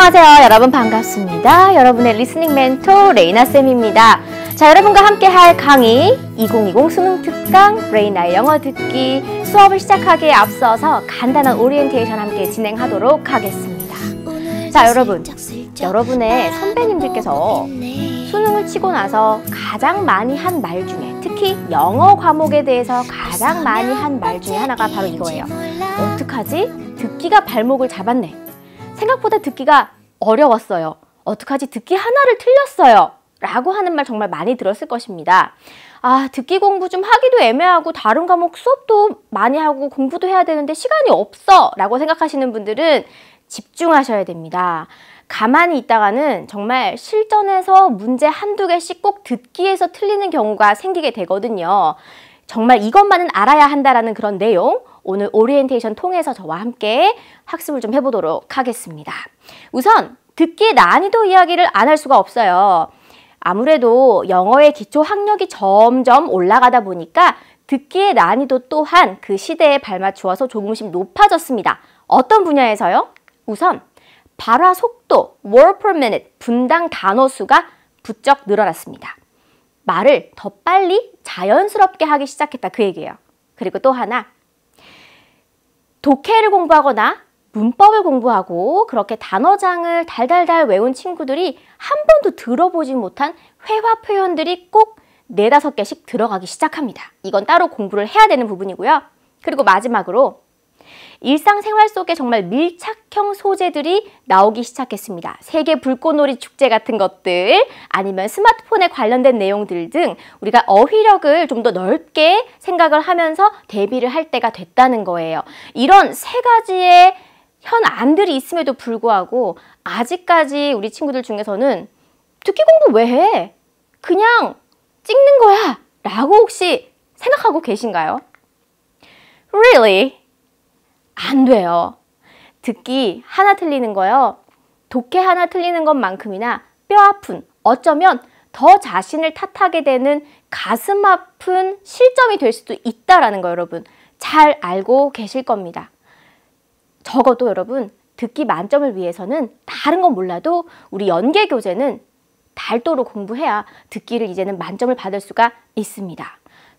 안녕하세요. 여러분 반갑습니다. 여러분의 리스닝 멘토 레이나쌤입니다. 자, 여러분과 함께 할 강의 2020 수능 특강 레이나의 영어 듣기 수업을 시작하기에 앞서서 간단한 오리엔테이션 함께 진행하도록 하겠습니다. 자, 여러분의 선배님들께서 수능을 치고 나서 가장 많이 한 말 중에, 특히 영어 과목에 대해서 가장 많이 한 말 중에 하나가 바로 이거예요. 어떡하지? 듣기가 발목을 잡았네. 생각보다 듣기가 어려웠어요. 어떡하지? 듣기 하나를 틀렸어요. 라고 하는 말 정말 많이 들었을 것입니다. 아, 듣기 공부 좀 하기도 애매하고 다른 과목 수업도 많이 하고 공부도 해야 되는데 시간이 없어 라고 생각하시는 분들은 집중하셔야 됩니다. 가만히 있다가는 정말 실전에서 문제 한두 개씩 꼭 듣기에서 틀리는 경우가 생기게 되거든요. 정말 이것만은 알아야 한다라는 그런 내용, 오늘 오리엔테이션 통해서 저와 함께 학습을 좀 해보도록 하겠습니다. 우선 듣기의 난이도 이야기를 안 할 수가 없어요. 아무래도 영어의 기초 학력이 점점 올라가다 보니까 듣기의 난이도 또한 그 시대에 발맞추어서 조금씩 높아졌습니다. 어떤 분야에서요? 우선 발화 속도, word per minute, 분당 단어 수가 부쩍 늘어났습니다. 말을 더 빨리 자연스럽게 하기 시작했다, 그 얘기예요. 그리고 또 하나, 독해를 공부하거나 문법을 공부하고 그렇게 단어장을 달달달 외운 친구들이 한 번도 들어보지 못한 회화 표현들이 꼭 4-5개씩 들어가기 시작합니다. 이건 따로 공부를 해야 되는 부분이고요. 그리고 마지막으로 일상생활 속에 정말 밀착형 소재들이 나오기 시작했습니다. 세계 불꽃놀이 축제 같은 것들, 아니면 스마트폰에 관련된 내용들 등 우리가 어휘력을 좀 더 넓게 생각을 하면서 대비를 할 때가 됐다는 거예요. 이런 3가지의 현안들이 있음에도 불구하고 아직까지 우리 친구들 중에서는 듣기 공부 왜 해? 그냥 찍는 거야! 라고 혹시 생각하고 계신가요? Really? 안 돼요. 듣기 하나 틀리는 거요. 독해 하나 틀리는 것만큼이나 뼈 아픈, 어쩌면 더 자신을 탓하게 되는 가슴 아픈 실점이 될 수도 있다라는 거 여러분 잘 알고 계실 겁니다. 적어도 여러분 듣기 만점을 위해서는 다른 건 몰라도 우리 연계 교재는 달도로 공부해야 듣기를 이제는 만점을 받을 수가 있습니다.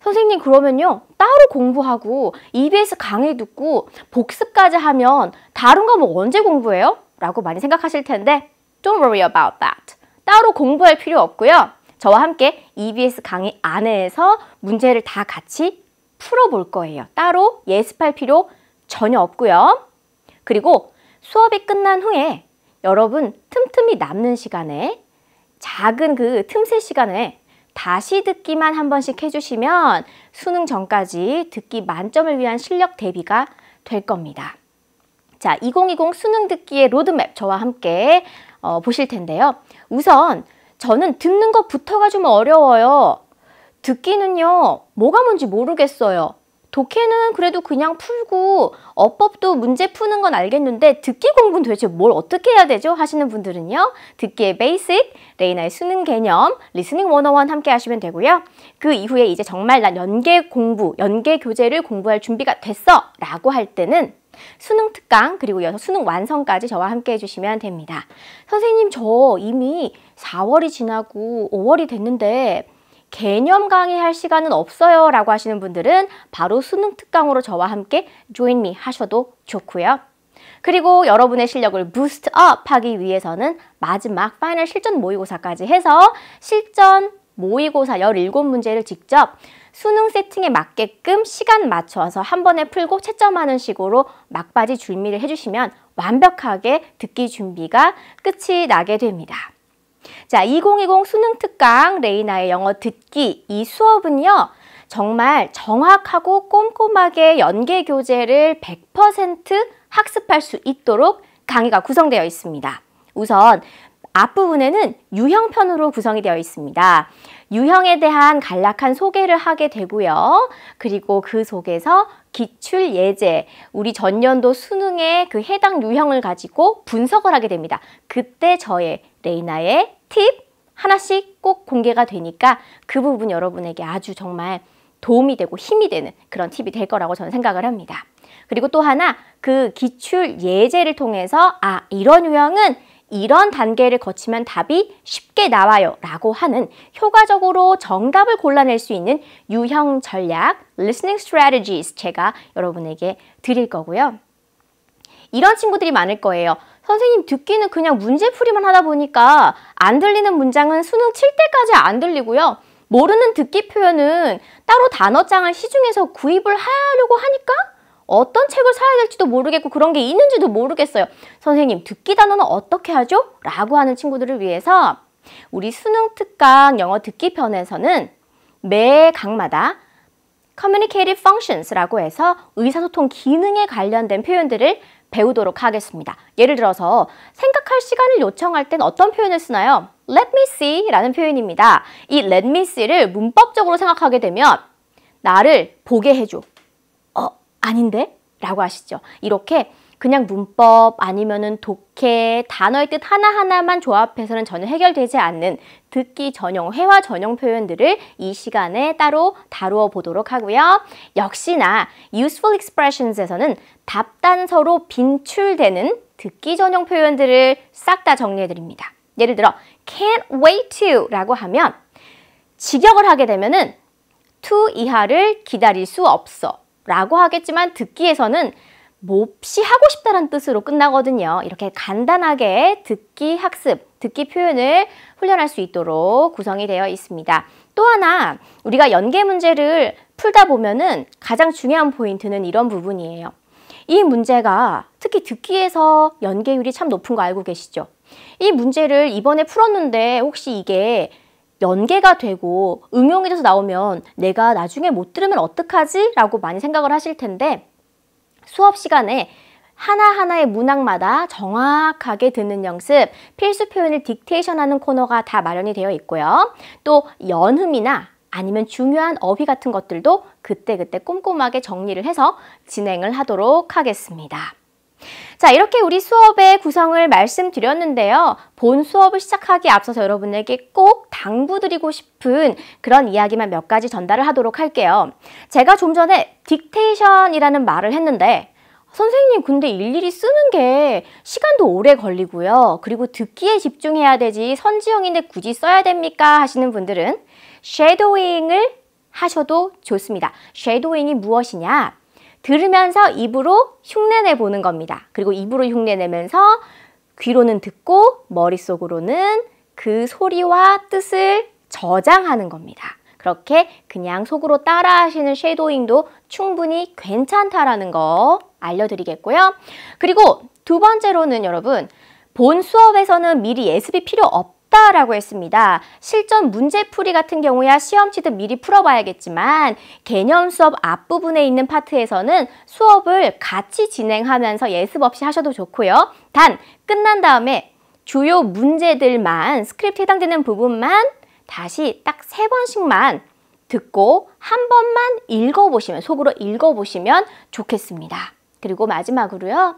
선생님 그러면요 따로 공부하고 EBS 강의 듣고 복습까지 하면 다른 과목 언제 공부해요? 라고 많이 생각하실 텐데 Don't worry about that. 따로 공부할 필요 없고요. 저와 함께 EBS 강의 안에서 문제를 다 같이 풀어볼 거예요. 따로 예습할 필요 전혀 없고요. 그리고 수업이 끝난 후에 여러분 틈틈이 남는 시간에 작은 그 틈새 시간에 다시 듣기만 한 번씩 해주시면 수능 전까지 듣기 만점을 위한 실력 대비가 될 겁니다. 자, 2020 수능 듣기의 로드맵 저와 함께 보실 텐데요. 우선 저는 듣는 것부터가 좀 어려워요. 듣기는요, 뭐가 뭔지 모르겠어요. 독해는 그래도 그냥 풀고 어법도 문제 푸는 건 알겠는데 듣기 공부는 도대체 뭘 어떻게 해야 되죠? 하시는 분들은요. 듣기의 베이직, 레이나의 수능 개념, 리스닝 101 함께 하시면 되고요. 그 이후에 이제 정말 난 연계 공부, 연계 교재를 공부할 준비가 됐어! 라고 할 때는 수능 특강 그리고 이어서 수능 완성까지 저와 함께 해주시면 됩니다. 선생님 저 이미 4월이 지나고 5월이 됐는데 개념 강의할 시간은 없어요 라고 하시는 분들은 바로 수능 특강으로 저와 함께 join me 하셔도 좋고요. 그리고 여러분의 실력을 부스트 업 하기 위해서는 마지막 파이널 실전 모의고사까지 해서 실전 모의고사 17문제를 직접 수능 세팅에 맞게끔 시간 맞춰서 한 번에 풀고 채점하는 식으로 막바지 준비를 해주시면 완벽하게 듣기 준비가 끝이 나게 됩니다. 자, 2020 수능 특강 레이나의 영어 듣기 이 수업은요. 정말 정확하고 꼼꼼하게 연계 교재를 100% 학습할 수 있도록 강의가 구성되어 있습니다. 우선 앞부분에는 유형편으로 구성이 되어 있습니다. 유형에 대한 간략한 소개를 하게 되고요. 그리고 그 속에서 기출 예제, 우리 전년도 수능의 그 해당 유형을 가지고 분석을 하게 됩니다. 그때 저의 레이나의 팁 하나씩 꼭 공개가 되니까 그 부분 여러분에게 아주 정말 도움이 되고 힘이 되는 그런 팁이 될 거라고 저는 생각을 합니다. 그리고 또 하나 그 기출 예제를 통해서 이런 유형은 이런 단계를 거치면 답이 쉽게 나와요 라고 하는 효과적으로 정답을 골라낼 수 있는 유형 전략, listening strategies 제가 여러분에게 드릴 거고요. 이런 친구들이 많을 거예요. 선생님 듣기는 그냥 문제풀이만 하다 보니까 안 들리는 문장은 수능 칠 때까지 안 들리고요. 모르는 듣기 표현은 따로 단어장을 시중에서 구입을 하려고 하니까 어떤 책을 사야 될지도 모르겠고 그런 게 있는지도 모르겠어요. 선생님 듣기 단어는 어떻게 하죠? 라고 하는 친구들을 위해서 우리 수능 특강 영어 듣기 편에서는 매 강마다 communicative functions라고 해서 의사소통 기능에 관련된 표현들을 배우도록 하겠습니다. 예를 들어서 생각할 시간을 요청할 땐 어떤 표현을 쓰나요? Let me see 라는 표현입니다. 이 let me see를 문법적으로 생각하게 되면 나를 보게 해줘. 아닌데? 라고 하시죠. 이렇게 그냥 문법 아니면은 독해, 단어의 뜻 하나하나만 조합해서는 전혀 해결되지 않는 듣기 전용, 회화 전용 표현들을 이 시간에 따로 다루어 보도록 하고요. 역시나 useful expressions에서는 답단서로 빈출되는 듣기 전용 표현들을 싹 다 정리해 드립니다. 예를 들어 can't wait to 라고 하면 직역을 하게 되면은 to 이하를 기다릴 수 없어 라고 하겠지만 듣기에서는 몹시 하고 싶다는 뜻으로 끝나거든요. 이렇게 간단하게 듣기 학습, 듣기 표현을 훈련할 수 있도록 구성이 되어 있습니다. 또 하나 우리가 연계 문제를 풀다 보면은 가장 중요한 포인트는 이런 부분이에요. 이 문제가 특히 듣기에서 연계율이 참 높은 거 알고 계시죠? 이 문제를 이번에 풀었는데 혹시 이게 연계가 되고 응용이 돼서 나오면 내가 나중에 못 들으면 어떡하지? 라고 많이 생각을 하실 텐데 수업 시간에 하나하나의 문항마다 정확하게 듣는 연습, 필수 표현을 딕테이션하는 코너가 다 마련이 되어 있고요. 또 연음이나 아니면 중요한 어휘 같은 것들도 그때그때 꼼꼼하게 정리를 해서 진행을 하도록 하겠습니다. 자, 이렇게 우리 수업의 구성을 말씀드렸는데요. 본 수업을 시작하기에 앞서서 여러분에게 꼭 당부드리고 싶은 그런 이야기만 몇 가지 전달을 하도록 할게요. 제가 좀 전에 딕테이션이라는 말을 했는데 선생님 근데 일일이 쓰는 게 시간도 오래 걸리고요. 그리고 듣기에 집중해야 되지 선지형인데 굳이 써야 됩니까? 하시는 분들은 쉐도잉을 하셔도 좋습니다. 쉐도잉이 무엇이냐? 들으면서 입으로 흉내내 보는 겁니다. 그리고 입으로 흉내내면서 귀로는 듣고 머릿속으로는 그 소리와 뜻을 저장하는 겁니다. 그렇게 그냥 속으로 따라 하시는 쉐도잉도 충분히 괜찮다라는 거 알려드리겠고요. 그리고 두 번째로는 여러분 본 수업에서는 미리 예습이 필요 없다라고 했습니다. 실전 문제풀이 같은 경우야 시험 치듯 미리 풀어봐야겠지만 개념 수업 앞부분에 있는 파트에서는 수업을 같이 진행하면서 예습 없이 하셔도 좋고요. 단 끝난 다음에 주요 문제들만 스크립트에 해당되는 부분만 다시 딱 3번씩만 듣고 한 번만 읽어보시면 속으로 읽어보시면 좋겠습니다. 그리고 마지막으로요.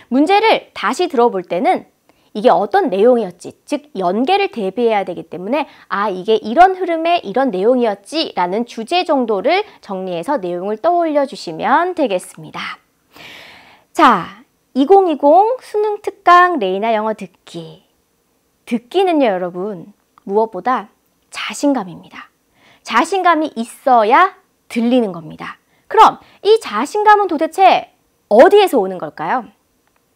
문제를 다시 들어볼 때는 이게 어떤 내용이었지, 즉 연계를 대비해야 되기 때문에 이게 이런 흐름의 이런 내용이었지 라는 주제 정도를 정리해서 내용을 떠올려 주시면 되겠습니다. 자, 2020 수능 특강 레이나 영어 듣기. 듣기는요 여러분 무엇보다 자신감입니다. 자신감이 있어야 들리는 겁니다. 그럼 이 자신감은 도대체 어디에서 오는 걸까요?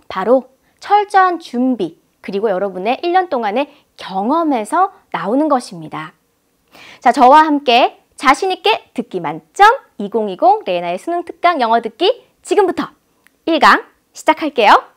바로 철저한 준비, 그리고 여러분의 1년 동안의 경험에서 나오는 것입니다. 자, 저와 함께 자신있게 듣기 만점 2020 레이나의 수능 특강 영어 듣기 지금부터 1강 시작할게요.